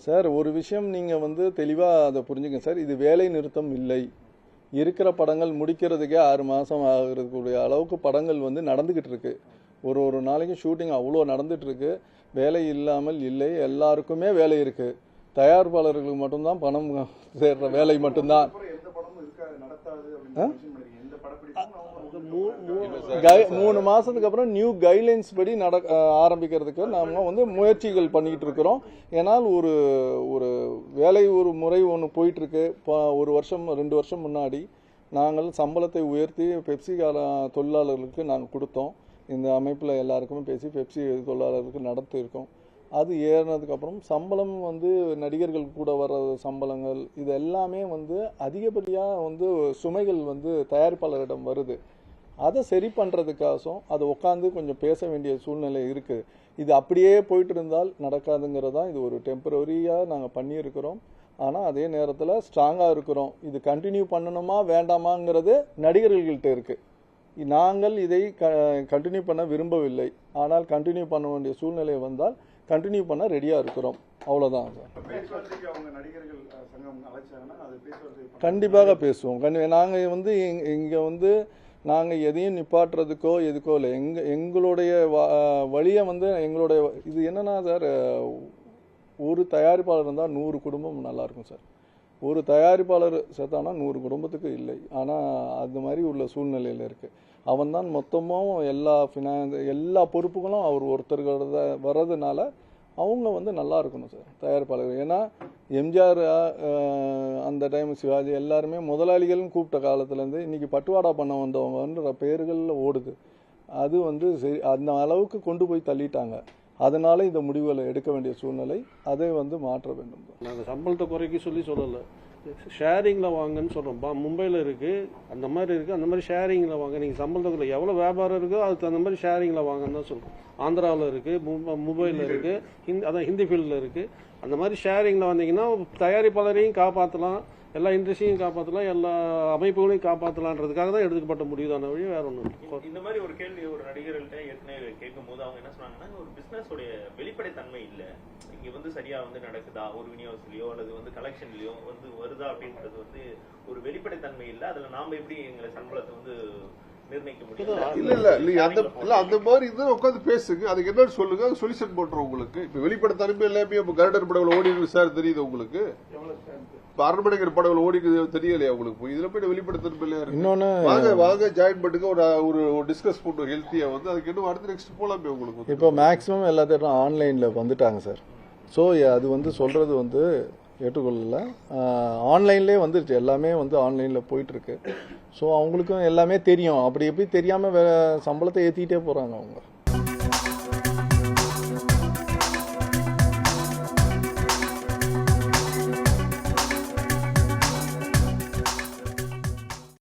Sir ஒரு விஷயம் நீங்கள் வந்து தெளிவாக அதை புரிஞ்சுங்க சார், இது வேலை நிறுத்தம் இல்லை. இருக்கிற படங்கள் முடிக்கிறதுக்கே 6 மாதம் ஆகிறதுக்குரிய அளவுக்கு படங்கள் வந்து நடந்துக்கிட்டு இருக்கு. ஒரு நாளைக்கு ஷூட்டிங் அவ்வளோ நடந்துட்டு இருக்கு. வேலை இல்லாமல் இல்லை, எல்லாருக்குமே வேலை இருக்கு. தயாரிப்பாளர்களுக்கு மட்டும்தான் பணம் சேர்ற வேலை மட்டும்தான். 3 மாசத்துக்கு அப்புறம் நியூ கைட்லைன்ஸ் படி ஆரம்பிக்கிறதுக்கு நாம வந்து முயற்சிகள் பண்ணிக்கிட்டு இருக்கிறோம். ஏன்னால் ஒரு வேலை ஒரு முறை ஒன்று போயிட்டு இருக்கு. 1 வருஷம் 2 வருஷம் முன்னாடி நாங்கள் சம்பளத்தை உயர்த்தி பெப்சி தொழிலாளர்களுக்கு நாங்கள் கொடுத்தோம். இந்த அமைப்பில் எல்லாருக்குமே பேசி பெப்சி தொழிலாளர்களுக்கு நடத்தியிருக்கோம். அது ஏறினதுக்கப்புறம் சம்பளம் வந்து நடிகர்கள் கூட வர சம்பளங்கள் இது எல்லாமே வந்து அதிகப்படியாக வந்து சுமைகள் வந்து தயாரிப்பாளரிடம் வருது. அதை சரி பண்ணுறதுக்காகவும் அதை உட்காந்து கொஞ்சம் பேச வேண்டிய சூழ்நிலை இருக்குது. இது அப்படியே போயிட்டு இருந்தால் நடக்காதுங்கிறதான் இது ஒரு டெம்பரரியாக நாங்கள் பண்ணியிருக்கிறோம். ஆனால் அதே நேரத்தில் ஸ்ட்ராங்காக இருக்கிறோம். இது கண்டினியூ பண்ணணுமா வேண்டாமாங்கிறது நடிகர்கள்கிட்ட இருக்குது. நாங்கள் இதை கண்டினியூ பண்ண விரும்பவில்லை. ஆனால் கண்டினியூ பண்ண வேண்டிய சூழ்நிலை வந்தால் கண்டினியூ பண்ண ரெடியாக இருக்கிறோம். அவ்வளோதான் சார். கண்டிப்பாக பேசுவோம். நாங்கள் வந்து இங்கே வந்து நாங்கள் எதையும் நிப்பாட்டுறதுக்கோ எதுக்கோ இல்லை. எங்களுடைய வழியை வந்து எங்களுடைய இது என்னன்னா சார், ஒரு தயாரிப்பாளர் இருந்தால் 100 குடும்பம் நல்லாயிருக்கும் சார். ஒரு தயாரிப்பாளர் சேர்த்தானா 100 குடும்பத்துக்கு இல்லை. ஆனால் அது மாதிரி உள்ள சூழ்நிலையில் இருக்குது. அவன் தான் மொத்தமும் எல்லா பொறுப்புகளும் அவர் ஒருத்தருக்கு வர்றதுனால அவங்க வந்து நல்லா இருக்கணும் சார் தயாரிப்பாளர்கள். ஏன்னா எம்ஜிஆர் அந்த டைம் சிவாஜி எல்லாருமே முதலாளிகள்னு கூப்பிட்ட காலத்துலேருந்து இன்றைக்கி பட்டுவாடா பண்ண வந்தவங்கன்ற பேர்களில் ஓடுது. அது வந்து சரி அந்த அளவுக்கு கொண்டு போய் தள்ளிட்டாங்க. அதனால இந்த முடிவுகளை எடுக்க வேண்டிய சூழ்நிலை, அதை வந்து மாற்ற வேண்டும். நாங்கள் சம்பளத்தை குறைக்க சொல்லலை, ஷேரிங்கில் வாங்கன்னு சொல்கிறோம். மும்பையில் இருக்குது, அந்த மாதிரி இருக்குது. அந்த மாதிரி ஷேரிங்கில் வாங்க. நீங்கள் சம்பளத்துக்குள்ள எவ்வளோ வியாபாரம் இருக்கோ அதுக்கு அந்த மாதிரி ஷேரிங்கில் வாங்கன்னு தான் சொல்கிறோம். ஆந்திராவில் இருக்குது, மும்பையில் இருக்குது, அதான் ஹிந்தி ஃபீல்டில் இருக்குது. அந்த மாதிரி ஷேரிங்கில் வந்தீங்கன்னா தயாரிப்பாளரையும் காப்பாற்றலாம், எல்லா இண்டஸ்ட்ரியும் காப்பாற்றலாம், எல்லா அமைப்புகளையும் காப்பாற்றலான்றதுக்காக தான் எடுத்துக்கப்பட்ட முடிவுதான வழி வேற ஒன்றும். இந்த மாதிரி ஒரு கேள்வி ஒரு நடிகர்கள்ட்ட ஏற்கனவே கேட்கும் போது அவங்க என்ன சொன்னாங்கன்னா, ஒரு பிசினஸோடைய வெளிப்படைத்தன்மை இல்லை, இங்க வந்து சரியா வந்து நடக்குதா, ஒரு விநியோகத்திலயோ அல்லது வந்து கலெக்ஷன்லயோ வந்து வருதா அப்படின்றது வந்து ஒரு வெளிப்படைத்தன்மை இல்லை. அதுல நாம எப்படி எங்களை சம்பளத்தை வந்து நிர்ணயிக்க முடியும்? அந்த மாதிரி உட்காந்து பேசுங்க. அதுக்கு என்ன சொல்லுங்க, சொல்யூஷன் போட்டுரும் உங்களுக்கு. இப்ப வெளிப்படைத்தன்மை எல்லாமே கருடர் படங்கள் ஓடி சார் தெரியுது உங்களுக்கு. அரண்மனைக்கிற படங்கள் ஓடி தெரியலையா உங்களுக்கு? இதுல போய் வெளிப்படைத்தன்மை இன்னொன்னு வாங்க ஜாயின் பண்ணுங்க, ஒரு டிஸ்கஸ் பண்ணுவோம் ஹெல்த்தியா வந்து. அதுக்கு இன்னும் அடுத்து நெக்ஸ்ட் போலாமே உங்களுக்கு. இப்போ மேக்ஸிமம் எல்லாத்தையும் ஆன்லைன்ல வந்துட்டாங்க சார். ஸோ அது வந்து சொல்றது வந்து ஏற்றுக்கொள்ளல. ஆன்லைன்லேயே வந்துருச்சு, எல்லாமே வந்து ஆன்லைனில் போயிட்டுருக்கு. ஸோ அவங்களுக்கும் எல்லாமே தெரியும். அப்படி எப்படி தெரியாமல் சம்பளத்தை ஏற்றிக்கிட்டே போகிறாங்க அவங்க.